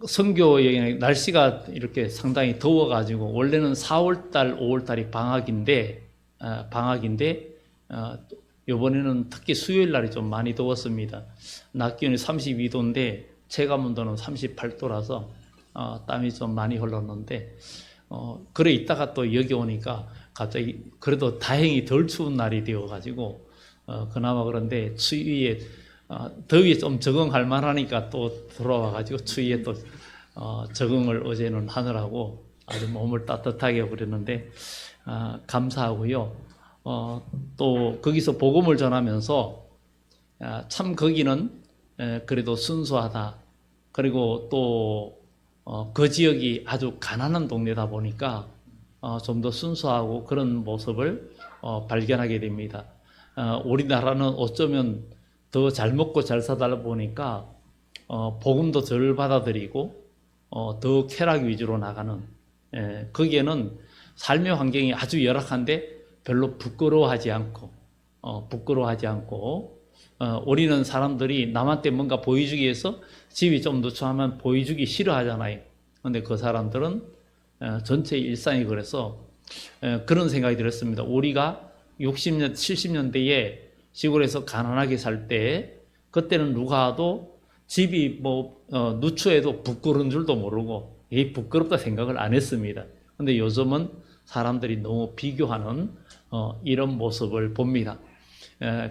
선교에 날씨가 이렇게 상당히 더워가지고 원래는 4월달, 5월달이 방학인데 이번에는 특히 수요일 날이 좀 많이 더웠습니다. 낮 기온이 32도인데 체감 온도는 38도라서 땀이 좀 많이 흘렀는데 그래 있다가 또 여기 오니까 갑자기 그래도 다행히 덜 추운 날이 되어가지고 그나마 그런데 추위에 더위에 좀 적응할 만하니까 또 돌아와가지고 추위에 또 적응을 어제는 하느라고 아주 몸을 따뜻하게 해버렸는데 감사하고요. 또 거기서 복음을 전하면서 참 거기는 그래도 순수하다. 그리고 또 그 지역이 아주 가난한 동네다 보니까 좀 더 순수하고 그런 모습을 발견하게 됩니다. 우리나라는 어쩌면 더 잘 먹고 잘 사다 보니까 복음도 덜 받아들이고 더 쾌락 위주로 나가는 거기에는 삶의 환경이 아주 열악한데 별로 부끄러워하지 않고 우리는 사람들이 남한테 뭔가 보여주기 위해서 집이 좀 누추하면 보여주기 싫어하잖아요. 근데 그 사람들은 전체 일상이 그래서 그런 생각이 들었습니다. 우리가 60년, 70년대에 시골에서 가난하게 살 때 그때는 누가 와도 집이 누추해도 부끄러운 줄도 모르고 이게 부끄럽다 생각을 안 했습니다. 근데 요즘은 사람들이 너무 비교하는 이런 모습을 봅니다.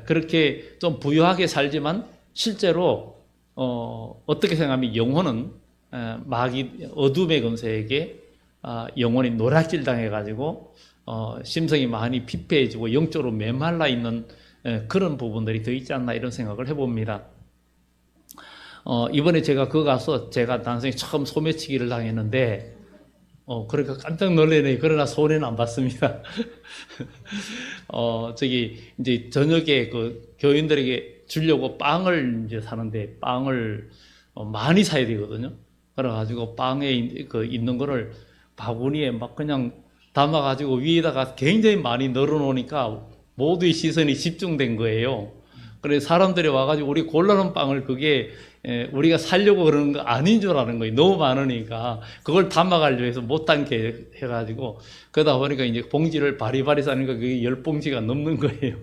그렇게 좀 부유하게 살지만 실제로 어떻게 생각하면 영혼은 마귀 어둠의 권세에게 영혼이 노략질 당해가지고 심성이 많이 피폐해지고 영적으로 메말라 있는 그런 부분들이 더 있지 않나 이런 생각을 해봅니다. 이번에 제가 거기 가서 제가 난생에 처음 소매치기를 당했는데 그러니까 깜짝 놀래네. 그러나 손해는 안 봤습니다. 이제 저녁에 그 교인들에게 주려고 빵을 이제 사는데 빵을 많이 사야 되거든요. 그래가지고 빵에 그 있는 거를 바구니에 막 그냥 담아가지고 위에다가 굉장히 많이 널어놓으니까 모두의 시선이 집중된 거예요. 그래서 사람들이 와가지고 우리 골라놓은 빵을 그게 우리가 살려고 그러는 거 아닌 줄 아는 거예요. 너무 많으니까 그걸 담아가려고 해서 못 담게 해가지고 그러다 보니까 이제 봉지를 바리바리 싸니까 그게 10봉지가 넘는 거예요.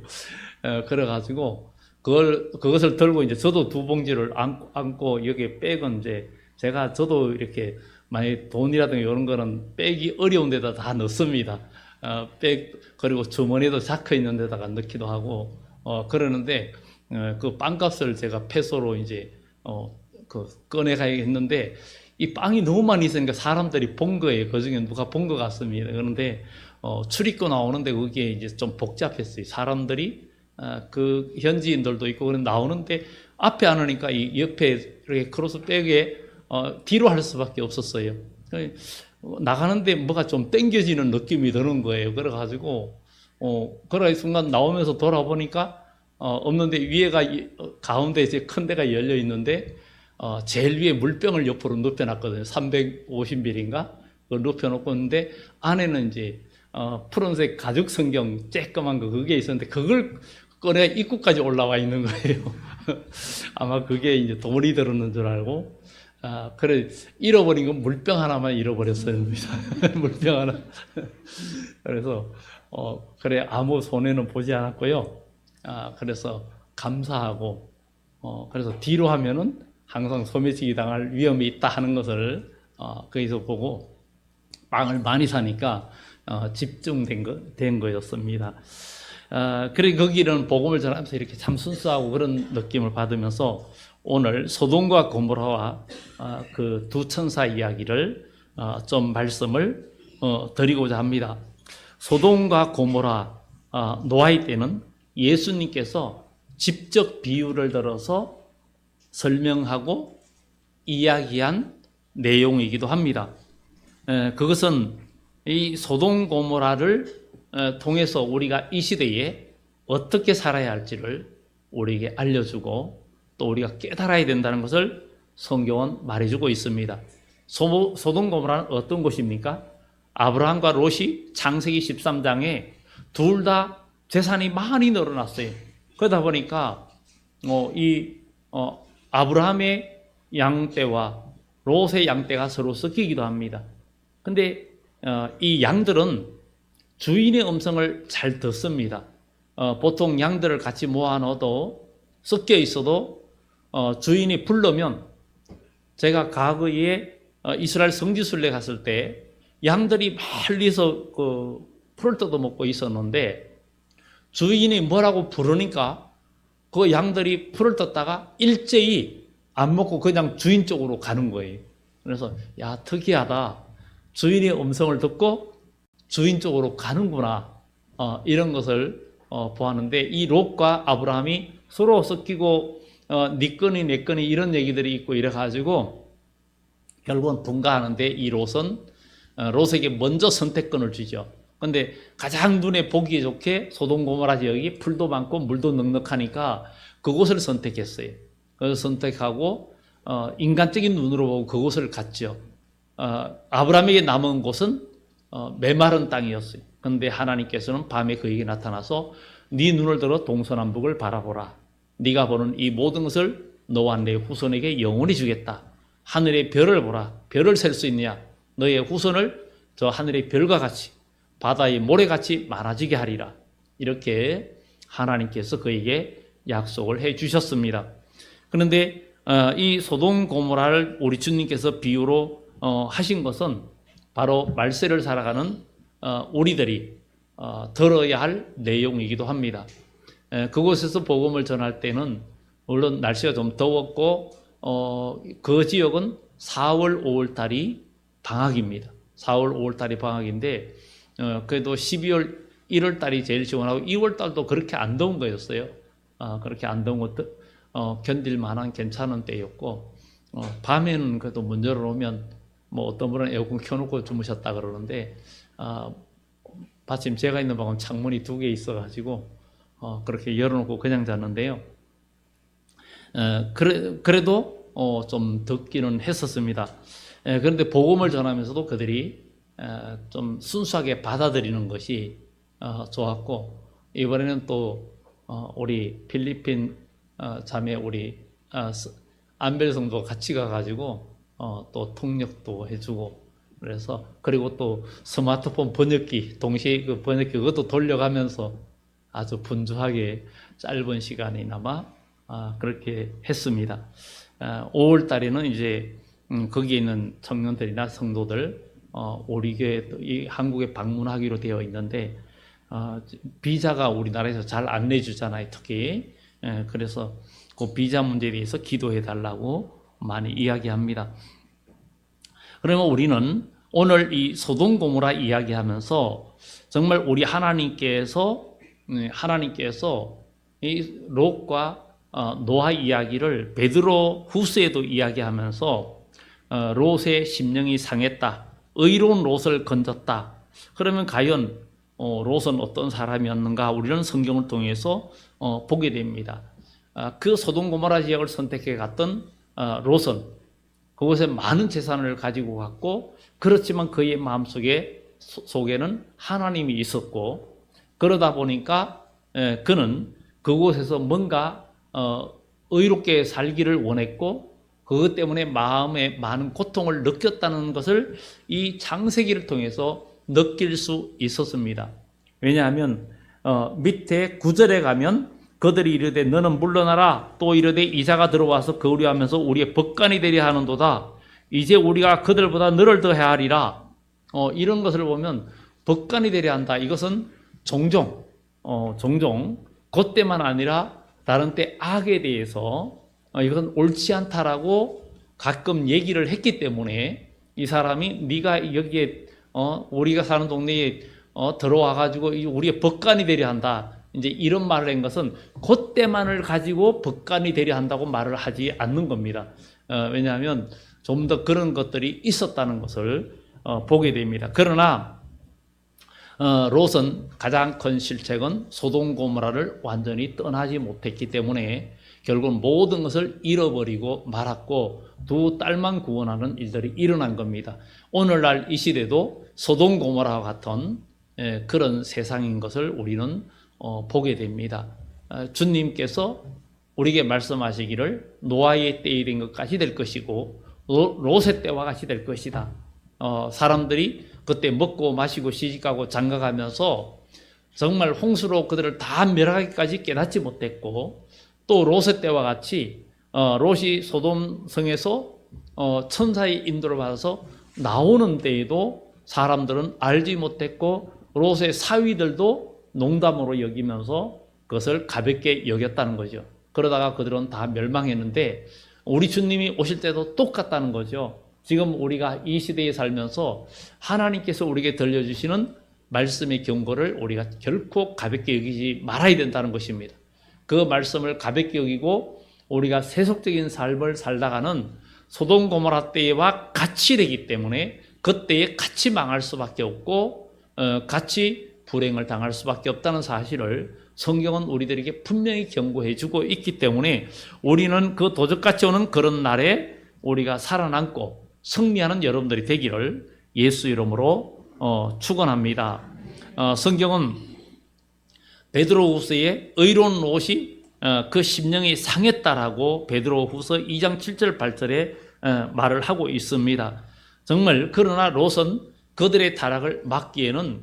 그래가지고 그것을 들고 이제 저도 2봉지를 안고 여기 백은 이제 저도 이렇게 만약 돈이라든가 이런 거는 빼기 어려운 데다 다 넣습니다. 그리고 주머니도 자크 있는 데다가 넣기도 하고 그러는데 그 빵값을 제가 페소로 이제 꺼내가야겠는데 이 빵이 너무 많이 있으니까 사람들이 본 거예요. 그 중에 누가 본 것 같습니다. 그런데 출입구 나오는데 그게 이제 좀 복잡했어요. 사람들이 그 현지인들도 있고 그런 나오는데 앞에 안 오니까 이 옆에 이렇게 크로스백에 뒤로 할 수밖에 없었어요. 나가는데 뭐가 좀 땡겨지는 느낌이 드는 거예요. 그래가지고 그래 순간 나오면서 돌아보니까 없는데 위에가 가운데 이제 큰 데가 열려 있는데 제일 위에 물병을 옆으로 눕혀놨거든요. 350ml인가 그걸 눕혀놓고 있는데 안에는 이제 푸른색 가죽 성경 쬐끄만 거 그게 있었는데 그걸 꺼내 입구까지 올라와 있는 거예요. 아마 그게 이제 돈이 들었는 줄 알고 그래 잃어버린 건 물병 하나만 잃어버렸어요. 물병 하나. 그래서 그래 아무 손해는 보지 않았고요. 그래서 감사하고 그래서 뒤로 하면은 항상 소매치기 당할 위험이 있다 하는 것을 거기서 보고 빵을 많이 사니까 집중된 거였습니다. 그래 거기는 복음을 전하면서 이렇게 참 순수하고 그런 느낌을 받으면서 오늘 소돔과 고모라와 그 두 천사 이야기를 좀 말씀을 드리고자 합니다. 소돔과 고모라 노아의 때는 예수님께서 직접 비유를 들어서 설명하고 이야기한 내용이기도 합니다. 그것은 이 소돔 고모라를 통해서 우리가 이 시대에 어떻게 살아야 할지를 우리에게 알려주고 또 우리가 깨달아야 된다는 것을 성경은 말해주고 있습니다. 소돔 고모라는 어떤 곳입니까? 아브라함과 롯이 창세기 13장에 둘 다 재산이 많이 늘어났어요. 그러다 보니까 아브라함의 양떼와 롯의 양떼가 서로 섞이기도 합니다. 근데 이 양들은 주인의 음성을 잘 듣습니다. 보통 양들을 같이 모아넣어도 섞여 있어도 주인이 부르면, 제가 과거에 이스라엘 성지순례 갔을 때 양들이 멀리서 풀을 뜯어먹고 있었는데 주인이 뭐라고 부르니까 그 양들이 풀을 뜯다가 일제히 안 먹고 그냥 주인 쪽으로 가는 거예요. 그래서 야, 특이하다. 주인의 음성을 듣고 주인 쪽으로 가는구나. 이런 것을 보았는데, 이 롯과 아브라함이 서로 섞이고 네 거니 내 거니 이런 얘기들이 있고 이래가지고 결국은 분가하는데, 이 롯은 롯에게 먼저 선택권을 주죠. 근데 가장 눈에 보기 좋게 소돔 고모라 지역이 풀도 많고 물도 넉넉하니까 그곳을 선택했어요. 그래서 선택하고 인간적인 눈으로 보고 그곳을 갔죠. 아브라함에게 남은 곳은 메마른 땅이었어요. 그런데 하나님께서는 밤에 그에게 나타나서 네 눈을 들어 동서남북을 바라보라. 네가 보는 이 모든 것을 너와 내 후손에게 영원히 주겠다. 하늘의 별을 보라. 별을 셀 수 있느냐? 너의 후손을 저 하늘의 별과 같이 바다의 모래같이 많아지게 하리라. 이렇게 하나님께서 그에게 약속을 해 주셨습니다. 그런데 이 소돔 고모라를 우리 주님께서 비유로 하신 것은 바로 말세를 살아가는 우리들이 들어야 할 내용이기도 합니다. 그곳에서 복음을 전할 때는 물론 날씨가 좀 더웠고 그 지역은 4월, 5월 달이 방학입니다. 4월, 5월 달이 방학인데 그래도 12월, 1월 달이 제일 시원하고 2월 달도 그렇게 안 더운 거였어요. 그렇게 안 더운 것도 견딜 만한 괜찮은 때였고, 밤에는 그래도 문 열어놓으면 뭐 어떤 분은 에어컨 켜놓고 주무셨다 그러는데, 마침 제가 있는 방은 창문이 2개 있어가지고 그렇게 열어놓고 그냥 잤는데요. 그래도 좀 덥기는 했었습니다. 그런데 복음을 전하면서도 그들이 좀 순수하게 받아들이는 것이 좋았고, 이번에는 또 우리 필리핀 자매 우리 안벨 성도 같이 가가지고 또 통역도 해주고, 그래서 그리고 또 스마트폰 번역기 동시에 그 번역기 그것도 돌려가면서 아주 분주하게 짧은 시간이나마 그렇게 했습니다. 5월 달에는 이제 거기에 있는 청년들이나 성도들 우리 교회 이 한국에 방문하기로 되어 있는데 비자가 우리나라에서 잘 안 내주잖아요, 특히. 그래서 그 비자 문제에 대해서 기도해 달라고 많이 이야기합니다. 그러면 우리는 오늘 이 소돔 고모라 이야기하면서 정말 우리 하나님께서 이 롯과 노아 이야기를 베드로 후서에도 이야기하면서 롯의 심령이 상했다. 의로운 롯을 건졌다. 그러면 과연 롯은 어떤 사람이었는가? 우리는 성경을 통해서 보게 됩니다. 그 소돔 고모라 지역을 선택해 갔던 롯은 그곳에 많은 재산을 가지고 갔고, 그렇지만 그의 마음속에는 하나님이 있었고, 그러다 보니까 그는 그곳에서 뭔가 의롭게 살기를 원했고, 그것 때문에 마음에 많은 고통을 느꼈다는 것을 이 창세기를 통해서 느낄 수 있었습니다. 왜냐하면 밑에 9절에 가면 그들이 이르되 너는 물러나라, 또 이르되 이자가 들어와서 거류하면서 우리의 법관이 되려 하는도다. 이제 우리가 그들보다 너를 더해야 하리라. 이런 것을 보면 법관이 되려 한다. 이것은 종종 그때만 아니라 다른 때 악에 대해서 이것은 옳지 않다라고 가끔 얘기를 했기 때문에 이 사람이 네가 여기에 우리가 사는 동네에 들어와 가지고 우리의 법관이 되려 한다. 이제 이런 말을 한 것은 그때만을 가지고 법관이 되려 한다고 말을 하지 않는 겁니다. 왜냐하면 좀 더 그런 것들이 있었다는 것을 보게 됩니다. 그러나 롯은 가장 큰 실책은 소돔 고모라를 완전히 떠나지 못했기 때문에 결국 모든 것을 잃어버리고 말았고 두 딸만 구원하는 일들이 일어난 겁니다. 오늘날 이 시대도 소돔 고모라와 같은 그런 세상인 것을 우리는 보게 됩니다. 주님께서 우리에게 말씀하시기를 노아의 때에 된 것까지 될 것이고 롯의 때와 같이 될 것이다. 사람들이 그때 먹고 마시고 시집가고 장가가면서 정말 홍수로 그들을 다 멸하기까지 깨닫지 못했고, 또 롯의 때와 같이 롯이 소돔 성에서 천사의 인도를 받아서 나오는 때에도 사람들은 알지 못했고 롯의 사위들도 농담으로 여기면서 그것을 가볍게 여겼다는 거죠. 그러다가 그들은 다 멸망했는데 우리 주님이 오실 때도 똑같다는 거죠. 지금 우리가 이 시대에 살면서 하나님께서 우리에게 들려주시는 말씀의 경고를 우리가 결코 가볍게 여기지 말아야 된다는 것입니다. 그 말씀을 가볍게 여기고 우리가 세속적인 삶을 살다가는 소돔 고모라 때와 같이 되기 때문에 그때에 같이 망할 수밖에 없고 같이 불행을 당할 수밖에 없다는 사실을 성경은 우리들에게 분명히 경고해 주고 있기 때문에 우리는 그 도적같이 오는 그런 날에 우리가 살아남고 승리하는 여러분들이 되기를 예수 이름으로 축원합니다. 성경은 베드로후서에 의로운 롯이 그 심령이 상했다라고 베드로후서 2장 7절 8절에 말을 하고 있습니다. 정말 그러나 롯은 그들의 타락을 막기에는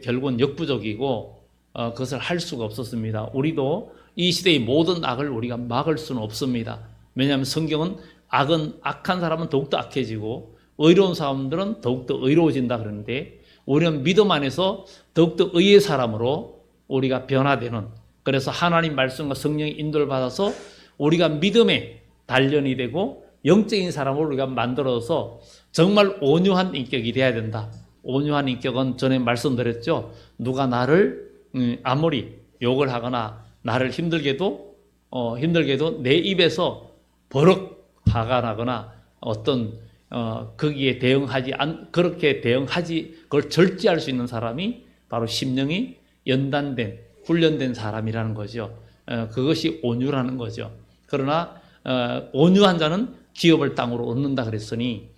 결국은 역부족이고 그것을 할 수가 없었습니다. 우리도 이 시대의 모든 악을 우리가 막을 수는 없습니다. 왜냐하면 성경은 악한 사람은 더욱더 악해지고 의로운 사람들은 더욱더 의로워진다 그러는데 우리는 믿음 안에서 더욱더 의의 사람으로 우리가 변화되는, 그래서 하나님 말씀과 성령의 인도를 받아서 우리가 믿음의 단련이 되고 영적인 사람으로 우리가 만들어서 정말 온유한 인격이 돼야 된다. 온유한 인격은 전에 말씀드렸죠. 누가 나를 아무리 욕을 하거나 나를 힘들게도 내 입에서 버럭 화가 나거나 거기에 그렇게 대응하지 그걸 절제할 수 있는 사람이 바로 심령이 연단된 훈련된 사람이라는 거죠. 그것이 온유라는 거죠. 그러나 온유한 자는 기업을 땅으로 얻는다 그랬으니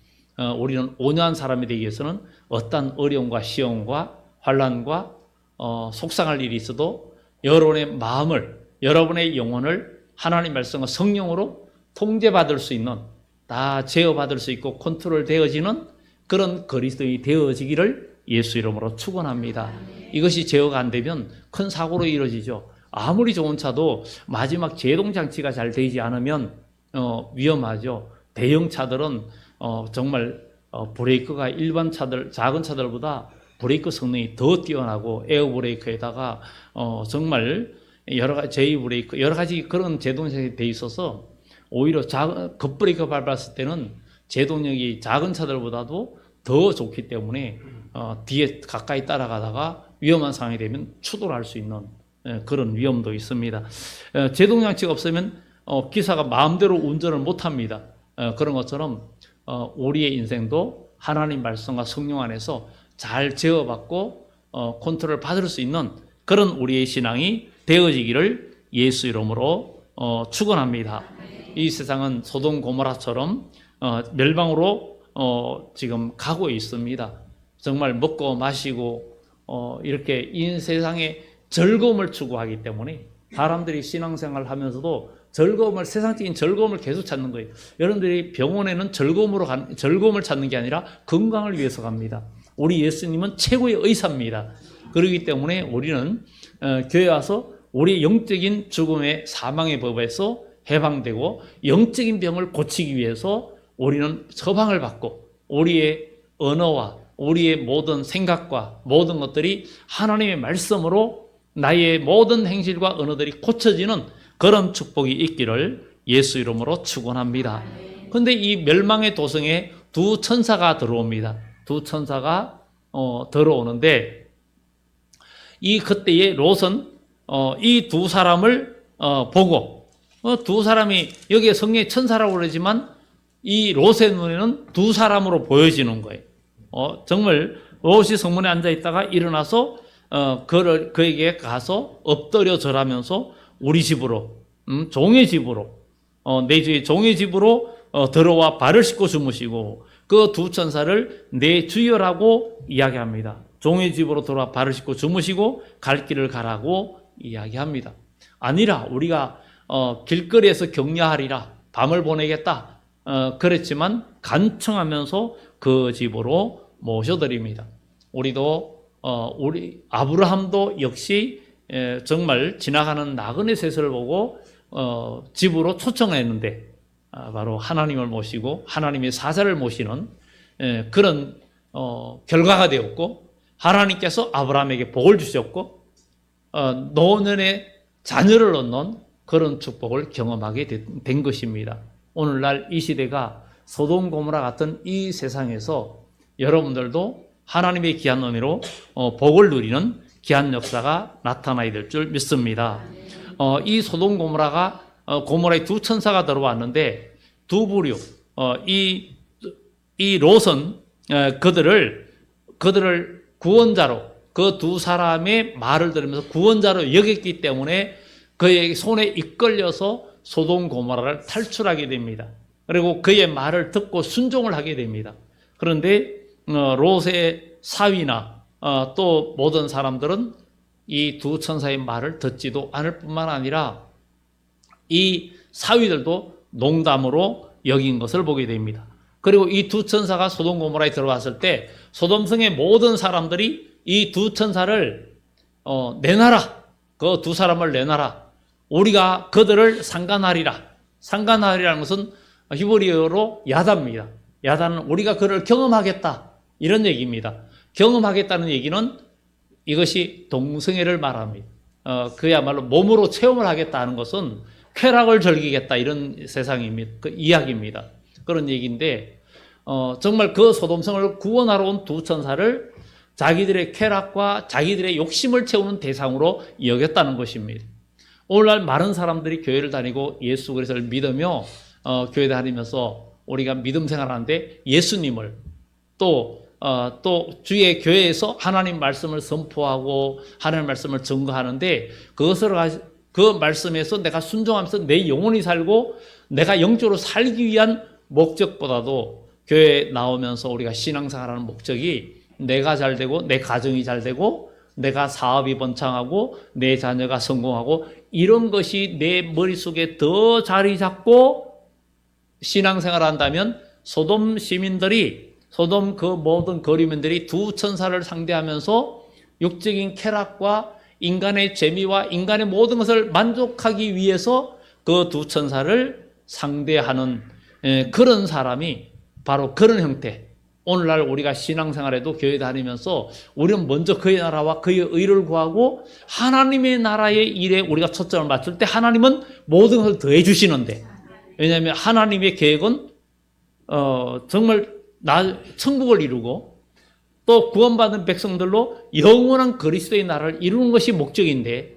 우리는 온유한 사람이 되기 위해서는 어떠한 어려움과 시험과 환난과 속상할 일이 있어도 여러분의 마음을, 여러분의 영혼을 하나님 말씀과 성령으로 통제받을 수 있는, 다 제어받을 수 있고 컨트롤 되어지는 그런 그리스도인이 되어지기를 예수 이름으로 축원합니다. 이것이 제어가 안 되면 큰 사고로 이루어지죠. 아무리 좋은 차도 마지막 제동 장치가 잘 되지 않으면 위험하죠. 대형 차들은 정말 브레이크가 일반 차들, 작은 차들보다 브레이크 성능이 더 뛰어나고 에어 브레이크에다가 정말 여러 가지 제이 브레이크, 여러 가지 그런 제동력이 돼 있어서 오히려 급브레이크 밟았을 때는 제동력이 작은 차들보다도 더 좋기 때문에 뒤에 가까이 따라가다가 위험한 상황이 되면 추돌 할 수 있는 그런 위험도 있습니다. 제동장치가 없으면 기사가 마음대로 운전을 못합니다. 그런 것처럼 우리의 인생도 하나님 말씀과 성령 안에서 잘 제어받고 컨트롤 받을 수 있는 그런 우리의 신앙이 되어지기를 예수 이름으로 축원합니다. 이 세상은 소돔 고모라처럼 멸망으로 지금 가고 있습니다. 정말 먹고 마시고 이렇게 이 세상에 즐거움을 추구하기 때문에 사람들이 신앙생활을 하면서도 세상적인 즐거움을 계속 찾는 거예요. 여러분들이 병원에는 즐거움을 찾는 게 아니라 건강을 위해서 갑니다. 우리 예수님은 최고의 의사입니다. 그렇기 때문에 우리는 교회 와서 우리 영적인 죽음의 사망의 법에서 해방되고 영적인 병을 고치기 위해서 우리는 처방을 받고 우리의 언어와 우리의 모든 생각과 모든 것들이 하나님의 말씀으로 나의 모든 행실과 언어들이 고쳐지는 그런 축복이 있기를 예수 이름으로 축원합니다. 그런데 이 멸망의 도성에 두 천사가 들어옵니다. 두 천사가 들어오는데 그때에 롯은 이 두 사람을 보고 두 사람이 여기에 성경에 천사라고 그러지만 이 롯의 눈에는 두 사람으로 보여지는 거예요. 정말 롯이 성문에 앉아 있다가 일어나서 그에게 가서 엎드려 절하면서 우리 집으로, 종의 집으로, 내 주의 종의 집으로 들어와 발을 씻고 주무시고 그 두 천사를 내 주여라고 이야기합니다. 종의 집으로 들어와 발을 씻고 주무시고 갈 길을 가라고 이야기합니다. 아니라 우리가 길거리에서 격려하리라, 밤을 보내겠다, 그랬지만 간청하면서 그 집으로 모셔드립니다. 우리도 우리 아브라함도 역시 정말 지나가는 나그네 셋을 보고 집으로 초청했는데 바로 하나님을 모시고 하나님의 사자를 모시는 그런 결과가 되었고, 하나님께서 아브라함에게 복을 주셨고 노년에 자녀를 얻는 그런 축복을 경험하게 된 것입니다. 오늘날 이 시대가 소돔 고모라 같은 이 세상에서 여러분들도 하나님의 귀한 은혜로 복을 누리는 귀한 역사가 나타나야 될 줄 믿습니다. 이 소돔 고모라가 고모라의 두 천사가 들어왔는데 두 부류, 이 롯은 그들을 구원자로, 그 두 사람의 말을 들으면서 구원자로 여겼기 때문에 그의 손에 이끌려서 소돔 고모라를 탈출하게 됩니다. 그리고 그의 말을 듣고 순종을 하게 됩니다. 그런데 롯의 사위나 또 모든 사람들은 이 두 천사의 말을 듣지도 않을 뿐만 아니라 이 사위들도 농담으로 여긴 것을 보게 됩니다. 그리고 이 두 천사가 소돔 고모라에 들어왔을 때 소돔성의 모든 사람들이 이 두 천사를 내놔라, 그 두 사람을 내놔라, 우리가 그들을 상관하리라. 상관하리라는 것은 히브리어로 야다입니다. 야다는 우리가 그를 경험하겠다, 이런 얘기입니다. 경험하겠다는 얘기는 이것이 동성애를 말합니다. 그야말로 몸으로 체험을 하겠다 하는 것은 쾌락을 즐기겠다, 이런 세상입니다. 그 이야기입니다. 그런 얘기인데 정말 그 소돔성을 구원하러 온 두 천사를 자기들의 쾌락과 자기들의 욕심을 채우는 대상으로 여겼다는 것입니다. 오늘날 많은 사람들이 교회를 다니고 예수 그리스도를 믿으며 교회 다니면서 우리가 믿음 생활하는데 예수님을 또 주의 교회에서 하나님 말씀을 선포하고 하나님 말씀을 증거하는데 그 말씀에서 내가 순종하면서 내 영혼이 살고 내가 영적으로 살기 위한 목적보다도 교회에 나오면서 우리가 신앙생활하는 목적이 내가 잘 되고 내 가정이 잘 되고 내가 사업이 번창하고 내 자녀가 성공하고 이런 것이 내 머릿속에 더 자리 잡고 신앙생활을 한다면 소돔 시민들이, 소돔 그 모든 거류민들이 두 천사를 상대하면서 육적인 쾌락과 인간의 재미와 인간의 모든 것을 만족하기 위해서 그 두 천사를 상대하는 그런 사람이 바로 그런 형태. 오늘날 우리가 신앙생활에도 교회 다니면서 우리는 먼저 그의 나라와 그의 의를 구하고 하나님의 나라의 일에 우리가 초점을 맞출 때 하나님은 모든 것을 더해 주시는데, 왜냐하면 하나님의 계획은 정말 천국을 이루고 또 구원받은 백성들로 영원한 그리스도의 나라를 이루는 것이 목적인데,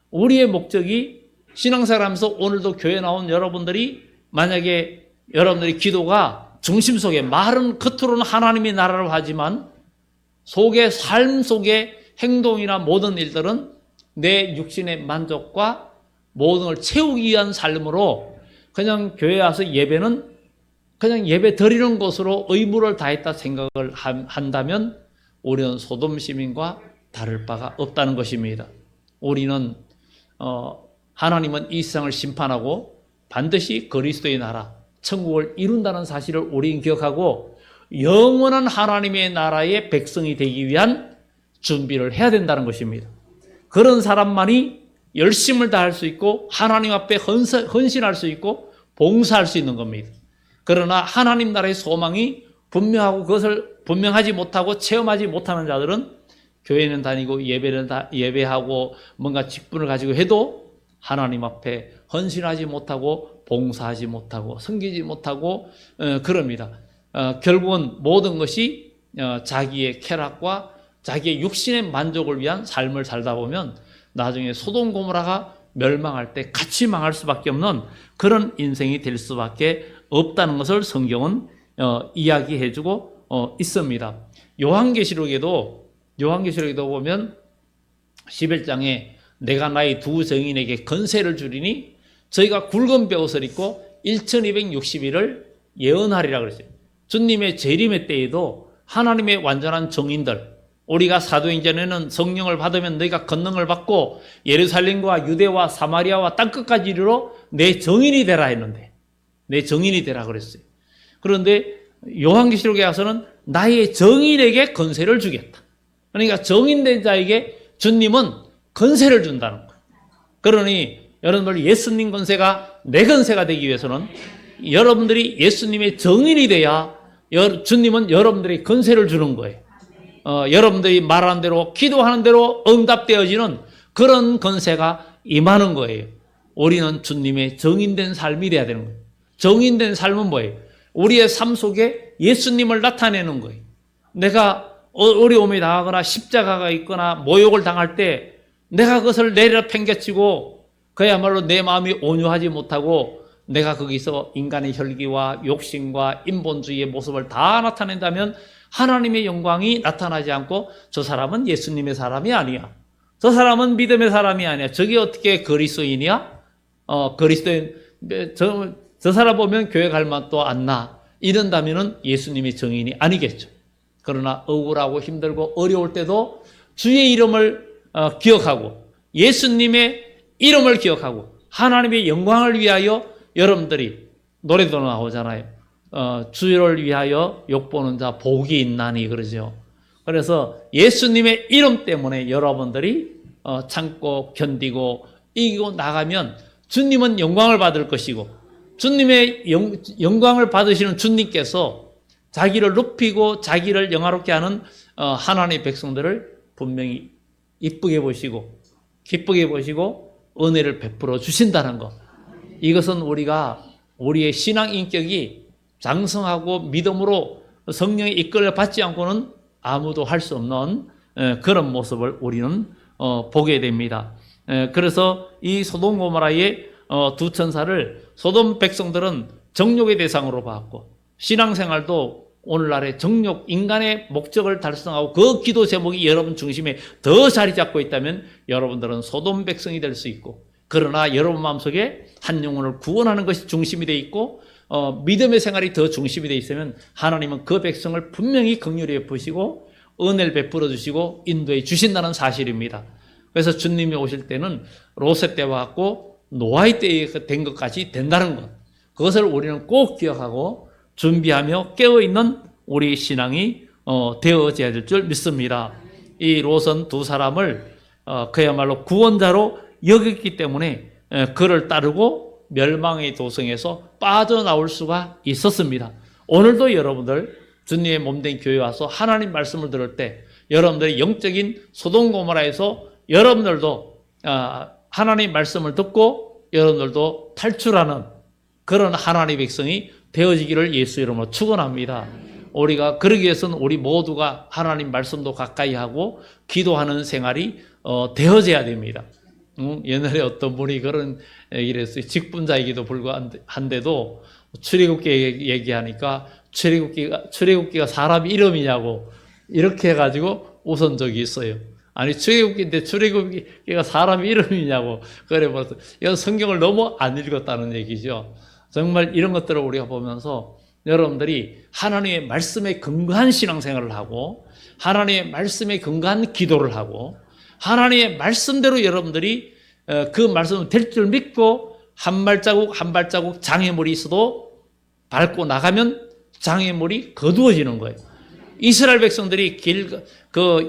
우리의 목적이 신앙생활하면서 오늘도 교회 나온 여러분들이 만약에 여러분들의 기도가 중심 속에, 말은 겉으로는 하나님의 나라를 하지만 속에, 삶 속에 행동이나 모든 일들은 내 육신의 만족과 모든 걸 채우기 위한 삶으로 그냥 교회 와서 예배는 그냥 예배 드리는 것으로 의무를 다했다 생각을 한다면 우리는 소돔 시민과 다를 바가 없다는 것입니다. 우리는 하나님은 이 세상을 심판하고 반드시 그리스도의 나라, 천국을 이룬다는 사실을 우리는 기억하고 영원한 하나님의 나라의 백성이 되기 위한 준비를 해야 된다는 것입니다. 그런 사람만이 열심을 다할 수 있고 하나님 앞에 헌신할 수 있고 봉사할 수 있는 겁니다. 그러나 하나님 나라의 소망이 분명하고 그것을 분명하지 못하고 체험하지 못하는 자들은 교회는 다니고 예배하고 뭔가 직분을 가지고 해도 하나님 앞에 헌신하지 못하고 봉사하지 못하고 섬기지 못하고 그럽니다. 결국은 모든 것이 자기의 쾌락과 자기의 육신의 만족을 위한 삶을 살다 보면 나중에 소돔 고모라가 멸망할 때 같이 망할 수밖에 없는 그런 인생이 될 수밖에 없다는 것을 성경은 이야기해주고 있습니다. 요한계시록에도 보면 11장에 내가 나의 두 증인에게 권세를 주리니 저희가 굵은 벼옷을 입고 1260일을 예언하리라 그랬어요. 주님의 재림의 때에도 하나님의 완전한 정인들, 우리가 사도행전에는 성령을 받으면 너희가 권능을 받고 예루살렘과 유대와 사마리아와 땅끝까지 이르러 내 정인이 되라 했는데, 내 정인이 되라 그랬어요. 그런데 요한계시록에 와서는 나의 정인에게 권세를 주겠다. 그러니까 정인된 자에게 주님은 권세를 준다는 거예요. 그러니 여러분들 예수님 권세가 내 권세가 되기 위해서는 여러분들이 예수님의 정인이 돼야 주님은 여러분들의 권세를 주는 거예요. 여러분들이 말하는 대로 기도하는 대로 응답되어지는 그런 권세가 임하는 거예요. 우리는 주님의 정인된 삶이 돼야 되는 거예요. 정인된 삶은 뭐예요? 우리의 삶 속에 예수님을 나타내는 거예요. 내가 어려움이 당하거나 십자가가 있거나 모욕을 당할 때 내가 그것을 내려 팽개치고 그야말로 내 마음이 온유하지 못하고 내가 거기서 인간의 혈기와 욕심과 인본주의의 모습을 다 나타낸다면 하나님의 영광이 나타나지 않고 저 사람은 예수님의 사람이 아니야. 저 사람은 믿음의 사람이 아니야. 저게 어떻게 그리스도인이야? 그리스도인, 저 사람 보면 교회 갈 맛도 안 나. 이런다면은 예수님의 정인이 아니겠죠. 그러나 억울하고 힘들고 어려울 때도 주의 이름을 기억하고 예수님의 이름을 기억하고 하나님의 영광을 위하여 여러분들이 노래도 나오잖아요. 주를 위하여 욕보는 자 복이 있나니 그러죠. 그래서 예수님의 이름 때문에 여러분들이 참고 견디고 이기고 나가면 주님은 영광을 받을 것이고 주님의 영광을 받으시는 주님께서 자기를 높이고 자기를 영화롭게 하는 하나님의 백성들을 분명히 이쁘게 보시고 기쁘게 보시고 은혜를 베풀어 주신다는 것. 이것은 우리가 우리의 신앙 인격이 장성하고 믿음으로 성령의 이끌려 받지 않고는 아무도 할 수 없는 그런 모습을 우리는 보게 됩니다. 그래서 이 소돔 고모라의 두 천사를 소돔 백성들은 정욕의 대상으로 봤고 신앙생활도 오늘날의 정욕, 인간의 목적을 달성하고 그 기도 제목이 여러분 중심에 더 자리 잡고 있다면 여러분들은 소돔 백성이 될 수 있고 그러나 여러분 마음속에 한 영혼을 구원하는 것이 중심이 되어 있고 믿음의 생활이 더 중심이 되어 있으면 하나님은 그 백성을 분명히 긍휼히 여기시고 은혜를 베풀어 주시고 인도해 주신다는 사실입니다. 그래서 주님이 오실 때는 롯의 때와 같고 노아의 때에 된 것까지 된다는 것. 그것을 우리는 꼭 기억하고 준비하며 깨어있는 우리 신앙이 되어져야 될 줄 믿습니다. 이 롯은 두 사람을 그야말로 구원자로 여겼기 때문에 그를 따르고 멸망의 도성에서 빠져나올 수가 있었습니다. 오늘도 여러분들 주님의 몸된 교회에 와서 하나님 말씀을 들을 때 여러분들의 영적인 소돔 고모라에서 여러분들도 하나님 말씀을 듣고 여러분들도 탈출하는 그런 하나님의 백성이 되어지기를 예수 이름으로 축원합니다. 우리가 그러기 위해서는 우리 모두가 하나님 말씀도 가까이 하고 기도하는 생활이 되어져야 됩니다. 옛날에 어떤 분이 그런 얘기를 했어요. 직분자이기도 불구한데도 출애굽기 얘기하니까 출애굽기가 사람 이름이냐고 이렇게 해가지고 웃은 적이 있어요. 아니 출애굽기인데 출애굽기가 사람 이름이냐고 그래 버렸어. 이건 성경을 너무 안 읽었다는 얘기죠. 정말 이런 것들을 우리가 보면서 여러분들이 하나님의 말씀에 근거한 신앙생활을 하고 하나님의 말씀에 근거한 기도를 하고 하나님의 말씀대로 여러분들이 그 말씀은 될 줄 믿고 한 발자국 한 발자국 장애물이 있어도 밟고 나가면 장애물이 거두어지는 거예요. 이스라엘 백성들이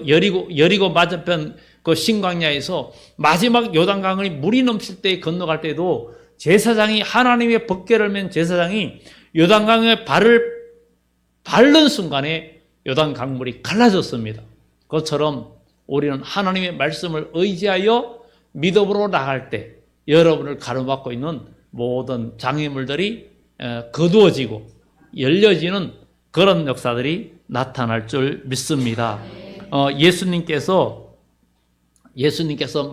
여리고 맞은편 그 신광야에서 마지막 요단강을 물이 넘칠 때 건너갈 때도 제사장이 하나님의 법궤를 맨 제사장이 요단강에 발을 밟는 순간에 요단강물이 갈라졌습니다. 그것처럼 우리는 하나님의 말씀을 의지하여 믿음으로 나갈 때 여러분을 가로막고 있는 모든 장애물들이 거두어지고 열려지는 그런 역사들이 나타날 줄 믿습니다. 예수님께서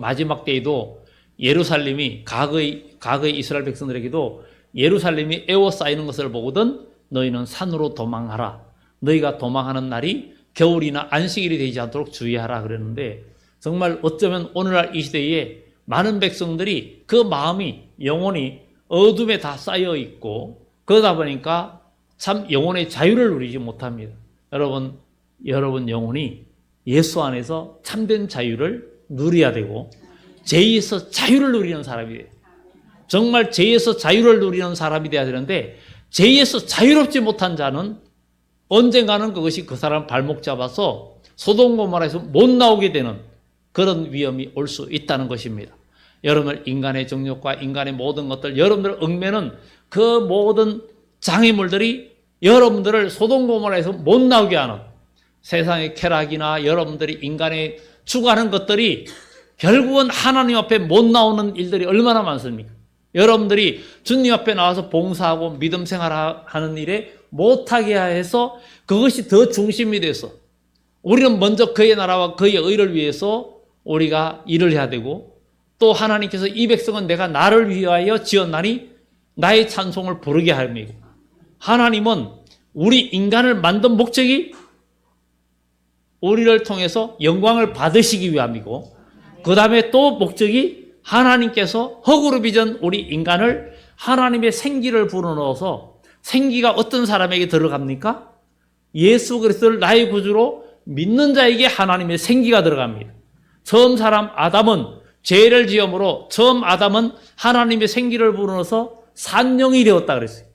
마지막 때에도 예루살렘이 과거의 이스라엘 백성들에게도 예루살렘이 에워싸이는 것을 보거든 너희는 산으로 도망하라. 너희가 도망하는 날이 겨울이나 안식일이 되지 않도록 주의하라 그랬는데 정말 어쩌면 오늘날 이 시대에 많은 백성들이 그 마음이 영혼이 어둠에 다 쌓여 있고 그러다 보니까 참 영혼의 자유를 누리지 못합니다. 여러분 영혼이 예수 안에서 참된 자유를 누려야 되고 죄에서 자유를 누리는 사람이 돼요. 정말 죄에서 자유를 누리는 사람이 돼야 되는데 죄에서 자유롭지 못한 자는 언젠가는 그것이 그 사람 발목 잡아서 소돔 고모라에서 못 나오게 되는 그런 위험이 올 수 있다는 것입니다. 여러분, 인간의 정욕과 인간의 모든 것들, 여러분들 얽매는 그 모든 장애물들이 여러분들을 소돔 고모라에서 못 나오게 하는 세상의 쾌락이나 여러분들이 인간의 추구하는 것들이 결국은 하나님 앞에 못 나오는 일들이 얼마나 많습니까? 여러분들이 주님 앞에 나와서 봉사하고 믿음 생활하는 일에 못하게 해서 그것이 더 중심이 돼서 우리는 먼저 그의 나라와 그의 의를 위해서 우리가 일을 해야 되고, 또 하나님께서 이 백성은 내가 나를 위하여 지었나니 나의 찬송을 부르게 함이고, 하나님은 우리 인간을 만든 목적이 우리를 통해서 영광을 받으시기 위함이고, 그 다음에 또 목적이 하나님께서 허구로 빚은 우리 인간을 하나님의 생기를 불어넣어서, 생기가 어떤 사람에게 들어갑니까? 예수 그리스도를 나의 구주로 믿는 자에게 하나님의 생기가 들어갑니다. 처음 사람 아담은 죄를 지음으로 처음 아담은 하나님의 생기를 불어넣어서 산영이 되었다 그랬어요.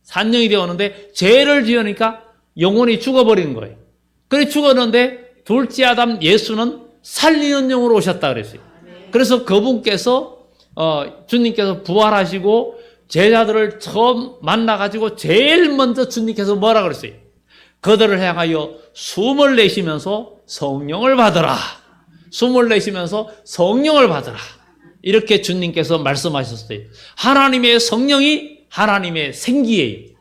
산영이 되었는데 죄를 지으니까 영혼이 죽어버리는 거예요. 그래 죽었는데 둘째 아담 예수는 살리는 영으로 오셨다 그랬어요. 그래서 그분께서 주님께서 부활하시고 제자들을 처음 만나가지고 제일 먼저 주님께서 뭐라 그랬어요? 그들을 향하여 숨을 내쉬면서 성령을 받으라. 숨을 내쉬면서 성령을 받으라. 이렇게 주님께서 말씀하셨어요. 하나님의 성령이 하나님의 생기예요.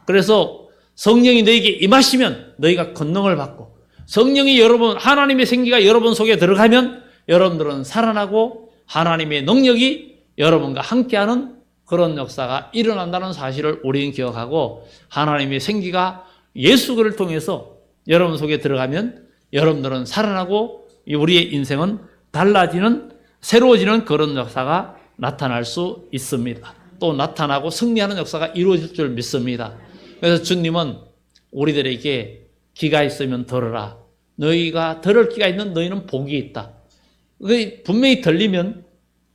그래서 성령이 너에게 임하시면 너희가 권능을 받고, 성령이 여러분, 하나님의 생기가 여러분 속에 들어가면 여러분들은 살아나고 하나님의 능력이 여러분과 함께하는 그런 역사가 일어난다는 사실을 우리는 기억하고, 하나님의 생기가 예수 그리스도를 통해서 여러분 속에 들어가면 여러분들은 살아나고 우리의 인생은 달라지는, 새로워지는 그런 역사가 나타날 수 있습니다. 또 나타나고 승리하는 역사가 이루어질 줄 믿습니다. 그래서 주님은 우리들에게 기가 있으면 들으라. 너희가 들을 기가 있는 너희는 복이 있다. 분명히 들리면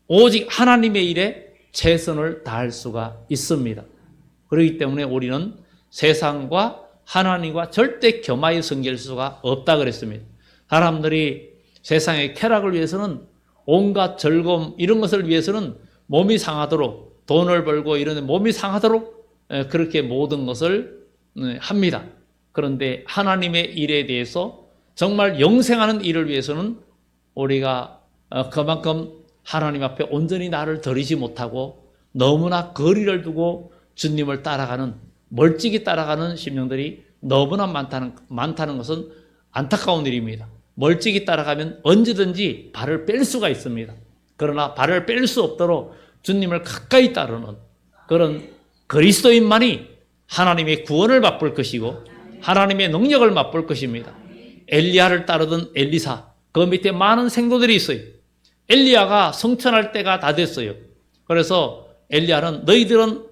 오직 하나님의 일에 최선을 다할 수가 있습니다. 그렇기 때문에 우리는 세상과 하나님과 절대 겸하여 섬길 수가 없다 그랬습니다. 사람들이 세상의 쾌락을 위해서는, 온갖 즐거움 이런 것을 위해서는 몸이 상하도록, 돈을 벌고 이런 몸이 상하도록 그렇게 모든 것을 합니다. 그런데 하나님의 일에 대해서 정말 영생하는 일을 위해서는 우리가 그만큼 하나님 앞에 온전히 나를 드리지 못하고 너무나 거리를 두고 주님을 따라가는, 멀찍이 따라가는 심령들이 너무나 많다는 것은 안타까운 일입니다. 멀찍이 따라가면 언제든지 발을 뺄 수가 있습니다. 그러나 발을 뺄 수 없도록 주님을 가까이 따르는 그런 그리스도인만이 하나님의 구원을 맛볼 것이고 하나님의 능력을 맛볼 것입니다. 엘리야를 따르던 엘리사, 그 밑에 많은 생도들이 있어요. 엘리야가 성천할 때가 다 됐어요. 그래서 엘리야는 너희들은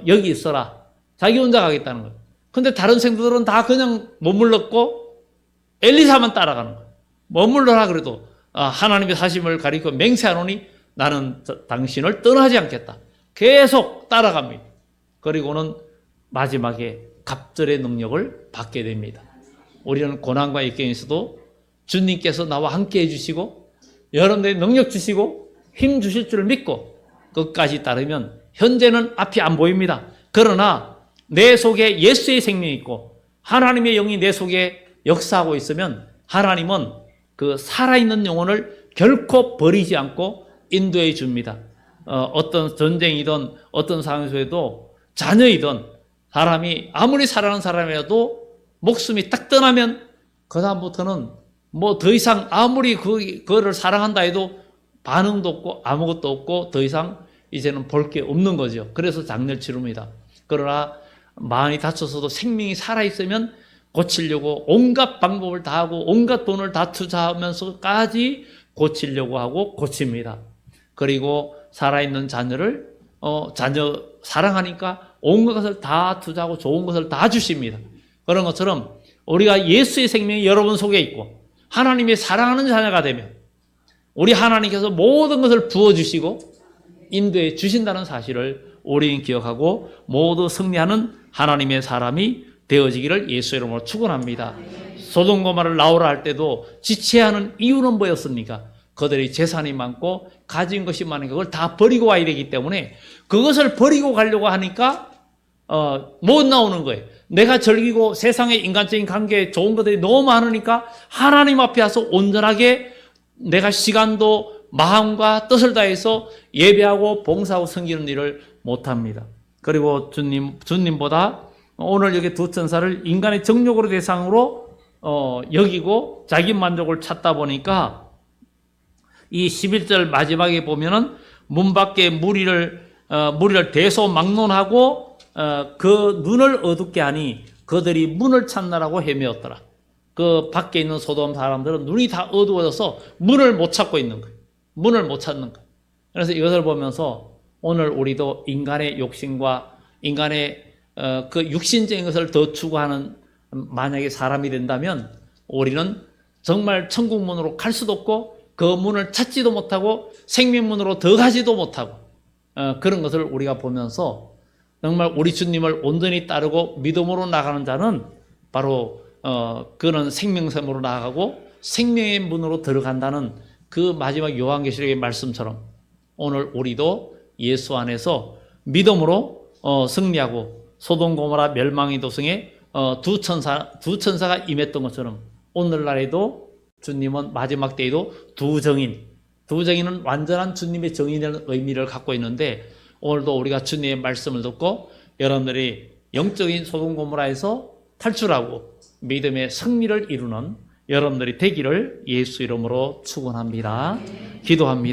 여기 있어라. 자기 혼자 가겠다는 거예요. 근데 다른 생도들은 다 그냥 머물렀고 엘리사만 따라가는 거예요. 머물러라 그래도 하나님의 사심을 가리고 맹세하노니 나는 당신을 떠나지 않겠다. 계속 따라갑니다. 그리고는 마지막에 갑절의 능력을 받게 됩니다. 우리는 고난과 역경에서도 주님께서 나와 함께 해주시고 여러분들의 능력 주시고 힘 주실 줄을 믿고 끝까지 따르면 현재는 앞이 안 보입니다. 그러나 내 속에 예수의 생명이 있고 하나님의 영이 내 속에 역사하고 있으면 하나님은 그 살아있는 영혼을 결코 버리지 않고 인도해 줍니다. 어떤 전쟁이든 어떤 상황에서도 자녀이든 사람이 아무리 사랑하는 사람이라도 목숨이 딱 떠나면 그 다음부터는 뭐 더 이상 아무리 그거를 사랑한다 해도 반응도 없고 아무것도 없고 더 이상 이제는 볼 게 없는 거죠. 그래서 장례를 치릅니다. 그러나 많이 다쳐서도 생명이 살아있으면 고치려고 온갖 방법을 다 하고 온갖 돈을 다 투자하면서까지 고치려고 하고 고칩니다. 그리고 살아있는 자녀를 자녀 사랑하니까 온갖 것을 다 투자하고 좋은 것을 다 주십니다. 그런 것처럼 우리가 예수의 생명이 여러분 속에 있고 하나님의 사랑하는 자녀가 되면 우리 하나님께서 모든 것을 부어주시고 인도해 주신다는 사실을 우리는 기억하고 모두 승리하는 하나님의 사람이 되어지기를 예수 이름으로 축원합니다. 소돔 고모라를 나오라 할 때도 지체하는 이유는 뭐였습니까? 그들이 재산이 많고 가진 것이 많으니까 그걸 다 버리고 와야 되기 때문에 그것을 버리고 가려고 하니까 못 나오는 거예요. 내가 즐기고 세상의 인간적인 관계에 좋은 것들이 너무 많으니까 하나님 앞에 와서 온전하게 내가 시간도 마음과 뜻을 다해서 예배하고 봉사하고 섬기는 일을 못합니다. 그리고 주님보다 오늘 여기 두 천사를 인간의 정욕으로 대상으로 여기고 자기 만족을 찾다 보니까 이 11절 마지막에 보면은 문 밖에 무리를 대소막론하고 그 눈을 어둡게 하니 그들이 문을 찾느라고 헤매었더라. 그 밖에 있는 소돔 사람들은 눈이 다 어두워져서 문을 못 찾고 있는 거예요. 문을 못 찾는 거예요. 그래서 이것을 보면서 오늘 우리도 인간의 욕심과 인간의 그 육신적인 것을 더 추구하는 만약에 사람이 된다면 우리는 정말 천국 문으로 갈 수도 없고 그 문을 찾지도 못하고 생명문으로 더 가지도 못하고 그런 것을 우리가 보면서 정말 우리 주님을 온전히 따르고 믿음으로 나가는 자는 바로 그는 생명샘으로 나아가고 생명의 문으로 들어간다는 그 마지막 요한계시록의 말씀처럼 오늘 우리도 예수 안에서 믿음으로 승리하고 소돔 고모라 멸망의 도성에 두 천사가 임했던 것처럼 오늘날에도 주님은 마지막 때에도 두 정인은 완전한 주님의 정인이라는 의미를 갖고 있는데 오늘도 우리가 주님의 말씀을 듣고 여러분들이 영적인 소돔 고모라에서 탈출하고 믿음의 승리를 이루는 여러분들이 되기를 예수 이름으로 축원합니다. 기도합니다.